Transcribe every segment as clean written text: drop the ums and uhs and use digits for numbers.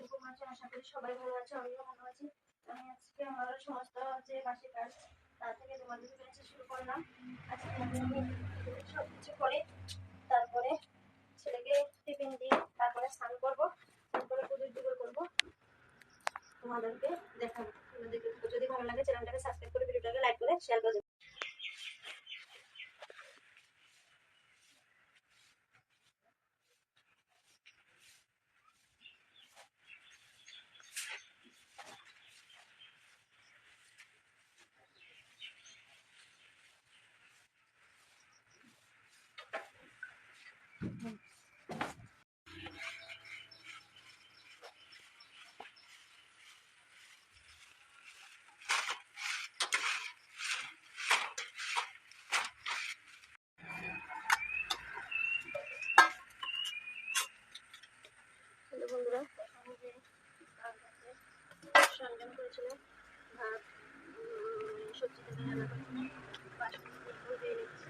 কিরকম আছো? আশা করি সবাই ভালো আছো, আমিও ভালো আছি। আমি আজকে আমার সমস্ত যে বাসি কাজ তার থেকে তোমাদের কাছে শুরু করলাম। আজকে আমি সবকিছু করে তারপরে ছেলেকে টিফিন দিয়ে তারপরে স্নান করবো, স্নান করে পুজোর জোগাড় করবো, তোমাদেরকে দেখাবো। তোমাদেরকে যদি ভালো লাগে চ্যানেলটাকে সাবস্ক্রাইব করে ভিডিওটাকে লাইক করে শেয়ার করে দেবো। বন্ধুরা, আমি যে সরঞ্জাম করেছিলাম ভাত, সবজি থেকে রান্না করেছিলাম, বাসন ধুয়ে নিচ্ছি।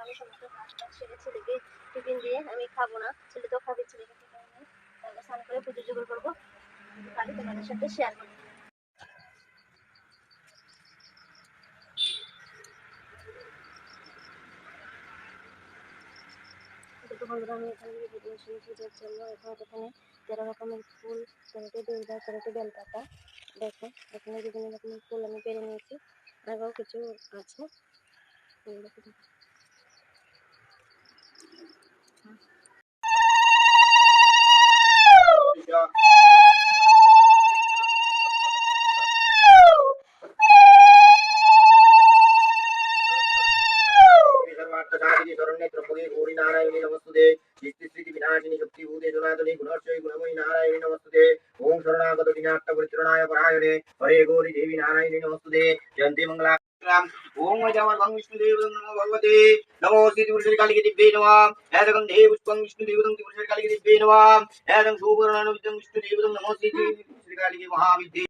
আমি সমস্ত কাজটা সেরে ছেলেকে টিফিন দিয়ে আমি খাবো না, ছেলে তো খাবে, ছেলেকে টিফিন দিয়ে তারপর স্নান করে পুজো জোগাড় করবো, তাহলে তোমাদের সাথে শেয়ার করবো। দেখো বন্ধুরা, আমি এখানে ভিডিও শুরু পুজোর জন্য এখানে 13 রকমের ফুল, 13টি দুর্গা, 13টি বেলপাতা। দেখো এখানে বিভিন্ন রকমের ফুল আমি পেরে নিয়েছি, আরও কিছু আছে। नारायणी नमस्तुते स्थिति विनाशिनी शक्तिभूते जनार्दने गुणर्चय गुणमयी नारायणी नमस्तुते ओम शरणागत दिनाट्ट परित्राणाय परायणे हरे गौरी देवी नारायणी नमस्तुते जयंती मंगला ओम जमर्भं विष्णुदेव नमो भगवते नमो श्री पुरुषे कालिके दिव्ये नमः ऐदगं देव पुष्पं विष्णुदेवं पुरुषे कालिके दिव्ये नमः ऐदं सुवर्णं विद्यं विष्णुदेवं नमो श्री पुरुषे कालिके महाविद्ये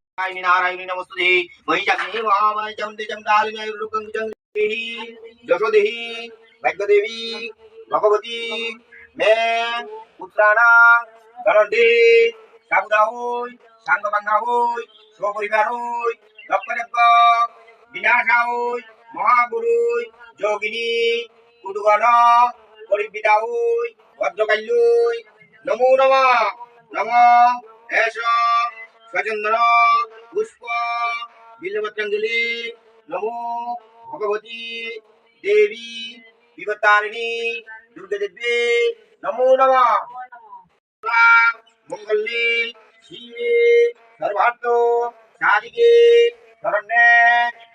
नारायणी नमस्तुते महिषाग्नि महामाय जमते जमदालिनी रुकं जं देहि यशोदेहि भाग्यदेवी भगवती मैं पुत्राणां गणदे साबुदा होय सांगबांगा होय स्वपरिवार होय लक्ष्मणज्ञ विनाशा होय महागुरुय যোগিনী কুদুগণ পরিবিদা হই ভদ্রকাল্যই নমো নমঃ নমঃ এষ স্বচন্দন পুষ্প বিল্বপত্রাঞ্জলি নমো ভগবতী দেবী বিপত্তারিণী দুর্গা দেবী নমো নমঃ মঙ্গলে শিবে সর্বার্থ সাধিকে শরণ্যে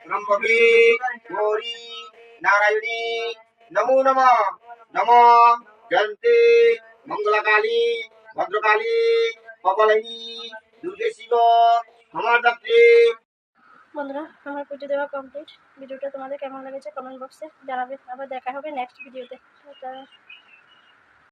ত্রম্বকে গৌরী नारायणी नमो नमः नमो जयंती मंगलकाली भद्रकाली कपालिनी दुर्गे शिव समाधात्री। বন্ধুরা, আমার পুজো দেওয়া কমপ্লিট। ভিডিওটা তোমাদের কেমন লেগেছে কমেন্ট বক্সে জানাবে। আবার দেখা হবে নেক্সট ভিডিওতে।